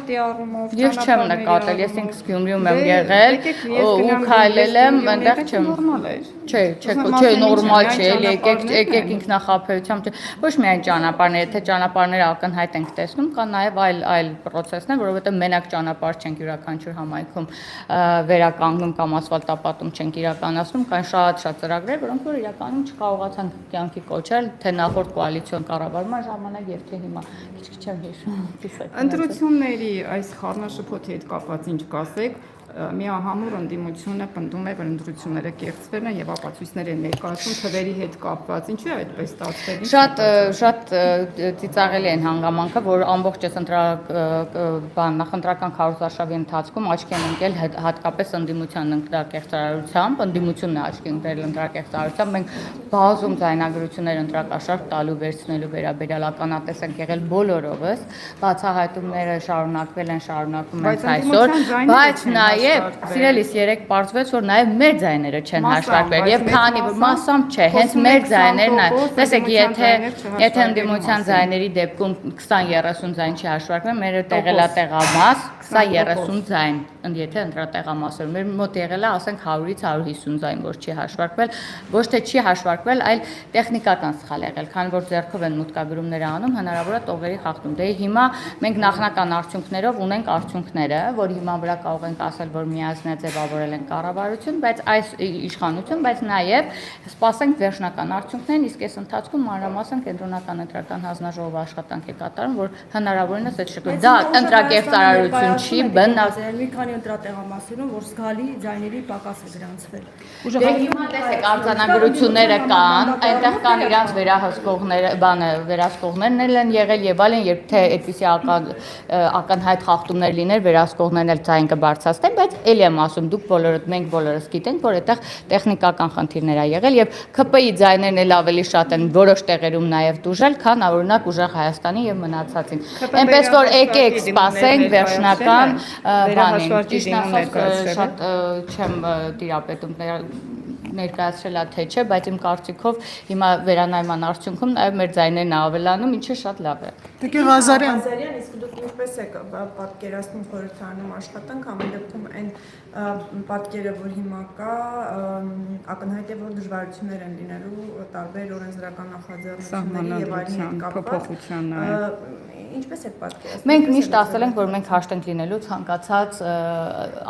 տրանսպորտի առումով, ես չեմ նկատել, ես ինքս Գյումրիում եմ եղել ու քայլել եմ, այնտեղ չեմ։ Չէ, նորմալ չէ, եկեք ինքնախաբեությամբ, ոչ միայն ճանապարհները, եթե ճանապարհները ակնհայտ ենք տեսնում, կան նաև այլ process-ներ, որովհետև մենակ ճանապարհ չենք յուրաքանչյուր համայնքում վերականգնում կամ ասֆալտապատում չենք իրականացնում, կան շատ ծրագրեր, որոնք որ իրականում չկարողացան կյանքի կոչել, թե նախորդ կոալիցիոն կառավարման ժամանակ եւ թե հիմա քիչ չեմ հիշում։ Ընտրությունների այս խառնաշփոթի հետ կապված ինչ կասեք, միահամուռ ընդդիմությունը պնդում է, որ ընտրությունները կեղծվել են եւ ապացույցներ են ներկայացում թվերի հետ կապված, ինչու է այդպես ստացվել։ Շատ ծիծաղելի են հանգամանքը, որ ամբողջ այս նախընտրական քարոզարշավի ընթացքում աչքի են ընկել հատկապես ընդդիմության ընտրակեղծարարությամբ, ընդդիմությունն է աչքի ընկնել ընտրակեղծարարությամբ, մենք բազում ձայնագրություններ ընտրակաշարք տալու վերցնելու վերաբերյալ ականատես ենք եղել բոլորովս, բացահայտումները շարունակվել են, շարունակվում են այսօր, բայց նաև սիրելիս երեք պարզվեց, որ նաև մեր ձայները չեն հաշվարկվել եւ քանի որ massամբ չէ, հենց մեր ձայներն են, տեսեք, եթե ընդդիմության ձայների դեպքում 20-30 ձայն չի հաշվարկվել, մերը տեղելատեղամաս 20-30 ձայն, եթե ընտրատեղամասը, մեր մոտ եղել է, ասենք 100-ից 150 ձայն, որ չի հաշվարկվել, ոչ թե չի հաշվարկվել, այլ տեխնիկական սխալ եղել, քանի որ ձեռքով են մուտքագրումները անում, հնարավոր է տողերի խախտում։ Դե հիմա մենք նախնական արդյունքներով ունենք արդյունքները, որ հիմա վրա կարող ենք ասել, որ միասնյա ձևավորել են կառավարություն, բայց այս իշխանություն, բայց նաև սպասենք վերջնական արդյունքներին, իսկ այս ընթացքում մանրամասն կենտրոնական ընտրական հանձնաժողովը աշխատանք է կատարում, որ հնարավորինս այդ շփոթ դա ընտրակեղծարարություն չի, մի քանի ընտրատեղամասերում, որ զգալի ձայների պակաս է գրանցվել։ Դե հիմա տեսեք արձանագրությունները կան, այնտեղ կան իրանց վերահսկողներն են եղել եւ այլն, երբ թե այդպիսի ականհայտ խախտումներ լիներ, վերահսկողներն էլ ձայն կբարձրացնեն, բայց ելի եմ ասում, դուք բոլորդ, մենք բոլորս գիտենք, որ այդտեղ տեխնիկական խնդիրներ ա եղել եւ ՔՊ-ի ձայներն էլ ավելի շատ են որոշ տեղերում նաեւ դուժել, քան օրինակ ուժեղ Հայաստանի եւ մնացածին։ Այնպես որ եկեք սպասենք վերջնական բանին, ճիշտ ասած շատ չեմ տիրապետում ներկայացրել է թե չէ, բայց իմ կարծիքով հիմա վերանայման արդյունքում նաև մեր ձայներն ավելանում, ինչը շատ լավ է։ Տիկին Ղազարյան, իսկ դուք ինչպես եք պատկերացնում խորհրդարանում աշխատանք, ամեն դեպքում այն պատկերը, որ հիմա կա, ակնհայտ է, որ դժվարություններ են լինելու տարբեր օրենսդրական նախաձեռնությունների եւ այլնի հետ կապված։ Ինչպես եք պատկերացնում։ Մենք միշտ ասել ենք, որ մենք հաշտ ենք լինելու ցանկացած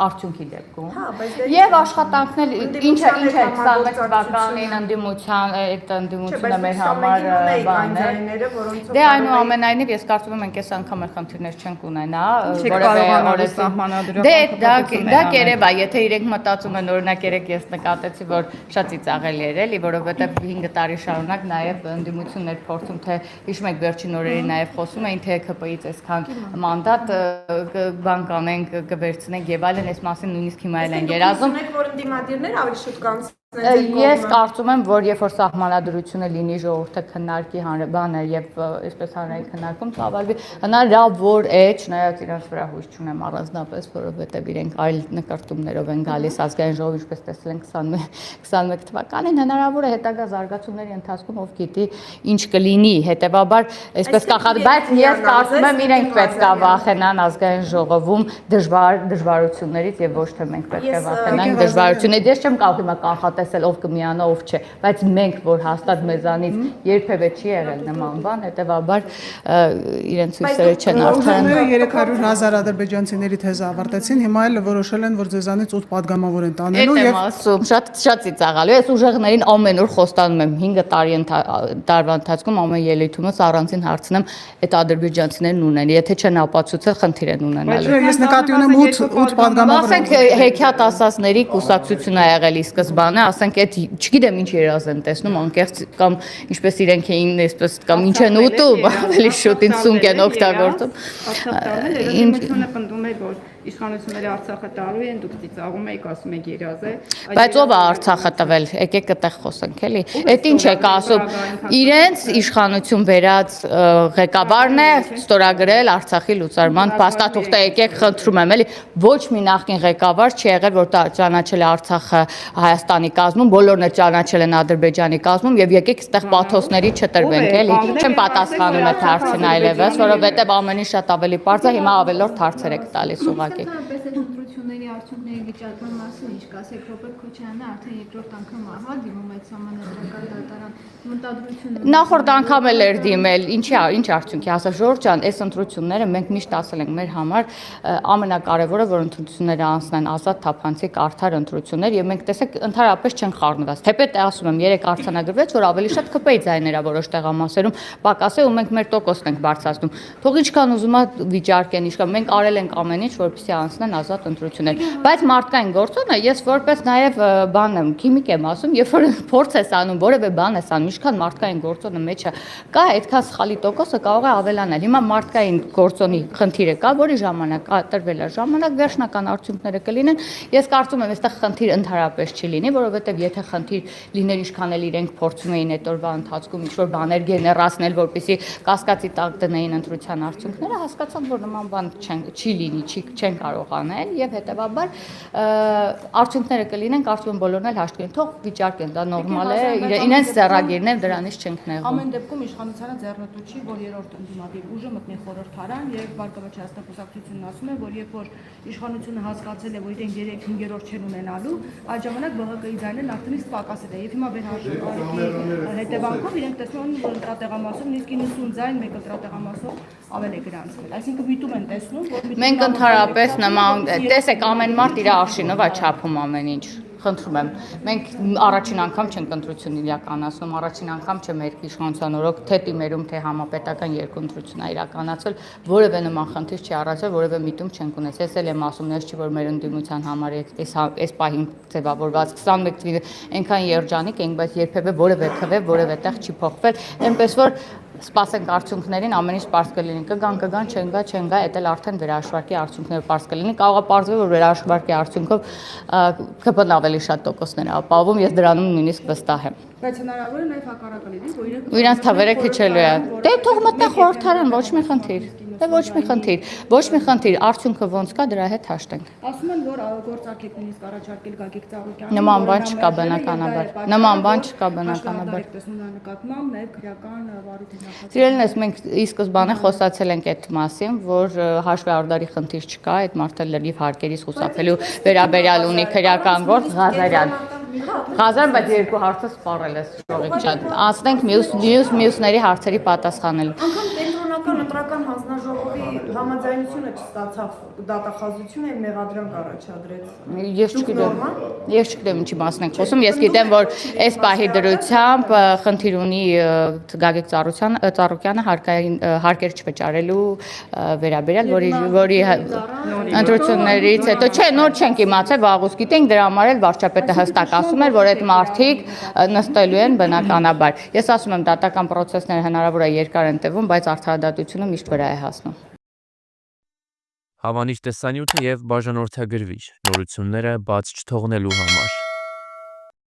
արդյունքի դեպքում։ Եվ աշխատանքն էլ ինչ է 21 թվականին ընդդիմության այդ ընդդիմությունը մեր համար բան է։ Դե այնուամենայնիվ ես կարծում եմ մենք այս անգամ էլ խնդիրներ չենք ունենա, որովհետեւ սահմանադրական։ Դե դա կերեւ է, եթե իրենք մտածում են օրինակ երեք ես նկատեցի, որ շատ ծիծաղելի էր էլի, որովհետեւ 5 տարի շարունակ նաեւ ընդդիմություններ փորձում թե հիշում եք վերջին օրերին նաեւ խոսում էին թե ՔՊ-ից այսքան մանդատ բան կանենք, կվերցնենք եւ այլն, այս մասին նույնիսկ հիմա էլ են երազում։ Որ ընդդիմադիրներ ավելի շուտ կանցնեն։ Ես կարծում եմ, որ երբ որ սահմանադրությունը լինի ժողովուրդը քննարկի բանը եւ այսպես հանրային քննարկում ծավալվի, հնարավոր է, չնայած իրենց վրա հույս չունեմ առանձնապես, որովհետեւ իրենք այլ նկարտումներով են գալիս ազգային ժողով, ինչպես տեսել ենք 21 թվականին, հնարավոր է հետագա զարգացումների ընթացքում ով գիտի ինչ կլինի, հետեւաբար այսպես կախած, բայց ես կարծում եմ իրենք պետք է վախենան ազգային ժողովում դժվարություններից եւ ոչ թե մենք պետք է վախենանք դժվարություններից։ Ես չեմ կարող հիմա կանխատեսել ով կմիանա, ով չէ, բայց մենք, որ հաստատ մեզանից երբևէ չի եղել նման բան, հետեւաբար իրենց հույսերը չեն արդարացնում։ 300,000 ադրբեջանցիների թեզը ավարտեցին, հիմա էլ որոշել են, որ ձեզանից 8 պատգամավոր են տանելու եւ ասում, շատ ծիծաղալու է, այս ուժեղներին ամեն օր խոստանում եմ 5 տարվա ընթացքում ամեն ելույթումս առանձին հարցնեմ, այդ ադրբեջանցիներն ունեն, եթե չեն ապացուցել, խնդիր են ունենալու։ Ես նկատի ունեմ 8 պատգամավոր։ Ասենք հեքիաթ ասածների կուսակցություն ա եղել ի սկզբանե, ասենք այդ չգիտեմ ինչ երազ են տեսնում, անկեղծ կամ ինչպես իրենք էին, այսպես կամ ինչ են ուտում, ավելի շուտ ինձ սունկ են օգտագործում։ Ընդդիմությունը պնդում է, որ իշխանությունները Արցախը տալու են, դուք ծիծաղում եք, ասում եք երազ է։ Բայց ով է Արցախը տվել, եկեք այդտեղ խոսենք էլի։ Այդ ինչ եք ասում։ Իրենց իշխանություն վերած ղեկավարն է ստորագրել Արցախի լուծարման փաստաթուղթը, եկեք խնդրում եմ էլի, ոչ մի նախկին ղեկավար չի եղել, որ ճանաչել է Արցախը Հայաստանի կազմում, բոլորն էլ ճանաչել են Ադրբեջանի կազմում եւ եկեք այստեղ պաթոսների չտրվենք, էլի։ Չեմ պատասխանում այդ հարցին այլևս, որովհետեւ ամեն ինչ շատ ավելի པարզ է, հիմա ավելորդ հարցեր եք տալիս ուղղակի։ Ընտրությունների արդյունքների վիճակման մասին ինչ կասեք, Ռոբերտ Քոչարյանը արդեն երկրորդ անգամ ահա դիմում այդ սահմանադրական դատարան մտադրությունը։ Նախորդ անգամ էլ էր դիմել, ինչ արդյունքի, ասա Ժորժ ջան, այս ընտրությունները մենք միշտ ասել ենք մեր համար ամենակարևորը, որ ընտրությունները անցնեն ազատ, թափանցիկ, արդար ընտրություններ եւ մենք տեսեք ընդհանրապես չեն խառնված։ Թեպետ ասում եմ 3 արձանագրվեց, որ ավելի շատ ԿՊ-ի ձայներ ա որոշ տեղամասերում պակաս է ու մենք մեր տոկոսն ենք բարձրացնում։ Թող ինչքան ուզում ա վիճարկեն, ինչքան մենք արել ենք ամեն ինչ, որպեսզի անցնեն ազատ ընտրություններ։ Բայց մարդկային գործոնը ես որպես նաեւ բան եմ, քիմիկ եմ ասում, երբ որ փորձ ես անում, որևէ բան ես անում, ինչքան մարդկային գործոնը մեջը կա, այդքան սխալի տոկոսը կարող է ավելանալ։ Հիմա մարդկային գործոնի խնդիրը կա, որի ժամանակ տրվել է ժամանակ, վերջնական արդյունքները կլինեն։ Ես կարծում եմ, այստեղ խնդիր ընդհանրապես չի լինի, որովհետեւ եթե խնդիր լիներ, ինչքան էլ իրենք փորձում էին այդ օրվա ընթացքում ինչ-որ բաներ գեներացնել, որպեսզի կասկածի տակ դնեին ընտրության արդյունքները, հասկացան, որ նման բան չի լինի, չեն կարող անել եւ հետեւաբար արդյունքները կլինեն, կարծում եմ բոլորն էլ հաշտվեն։ Թող վիճարկեն, դա նորմալ է, իրենց ձեռագիրն է, դրանից չենք նեղվում։ Ամեն դեպքում իշխանությանը ձեռնտու չի, որ երրորդ ընդդիմադիր ուժը մտնի խորհրդարան եւ Վարդգավաճ հաստատությունն ասում է, որ երբ որ իշխանությունը հասկացել է, որ իրենք 3-5-րդ չեն ունենալու, այդ ժամանակ ԲՀԿ-ի ձայնն արդեն իսկ պակասել է եւ հիմա վերհաշվարկի հետեւանքով իրենք տեսնում են, որ ընտրատեղամասում նույնիսկ 90 ձայն մեկ ընտրատեղամասով ավել է գրանցվել։ Այսինքն միտում են տեսնում, որ մենք ընդհանրապես նման տեսեք ամեն մարդ իր արշինով է չափում ամեն ինչ։ Խնդրում եմ, մենք առաջին անգամ չենք ընտրություն իրականացնում, առաջին անգամ չէ մեր իշխանության օրոք թե թիմերում, թե համապետական երկու ընտրություն է իրականացվել, որևէ նման խնդիր չի առաջացել, որևէ միտում չենք ունեցել։ Ես էլ եմ ասում, ես չի որ մեր ընդդիմության համար այս պահին ձևավորված 21 թվի այնքան երջանիկ ենք, բայց երբևէ որևէ թվև, որևէ տեղ չի փոխվել, այնպես որ սպասենք արդյունքներին, ամեն ինչ պարզ կլինի, կգան, չեն գա, այդ էլ արդեն վերահաշվարկի արդյունքները պարզ կլինի, կարող է պարզվել, որ վերահաշվարկի արդյունքով ԿՊ-ն ավելի շատ տոկոսներ է ապահովում, ես դրանում նույնիսկ վստահ եմ։ բայց հնարավոր է նաեւ հակառակը լինի, որ իրենց թվերը քիչելու է։ Դե թող մտնի խորհրդարան, ոչ մի խնդիր։ Դե ոչ մի խնդիր, արդյունքը ոնց կա, դրա հետ հաշտենք։ ասում են, որ գործարքեք նույնիսկ առաջարկել Գագիկ Ծառուկյանին։ Նման բան չկա բնականաբար։ Տեսնում նա նկատմամբ նաեւ քրեական վարույթի նախաձեռնություն։ Սիրելին ես մենք ի սկզբանե խոսացել ենք այդ մասին, որ հաշվի արդարի խնդիր չկա, այդ մարդը լրիվ հարկերից խուսափելու վերաբերյալ ունի քրեական գործ Ղազարյան, բայց երկու հարցը սպառել ես Ժողիկ ջան։ Անցնենք մյուսների հարցերի պատասխանելու։ Անգամ կենտրոնական ընտրական հանձնաժողովի համաձայնությունը չստացավ դատախազությունը եւ մեղադրանք առաջադրեց։ Ես չգիտեմ ինչի մասն ենք խոսում, ես գիտեմ, որ այս պահի դրությամբ խնդիր ունի Գագիկ Ծառուկյանը հարկեր չվճարելու վերաբերյալ, որի ընտրություններից հետո չէ, նոր չենք իմացել, վաղուց գիտենք, դրա համար էլ վարչապետը հստակ ասում էր, որ այդ մարդիկ նստելու են բնականաբար։ Ես ասում եմ, դատական պրոցեսները հնարավոր է երկար են տևում, բայց արդարադատությունը միշտ վրա է հասնում։ Հավանիչ տեսանյութը եւ բաժանորդագրվիչ նորությունները բաց չթողնելու համար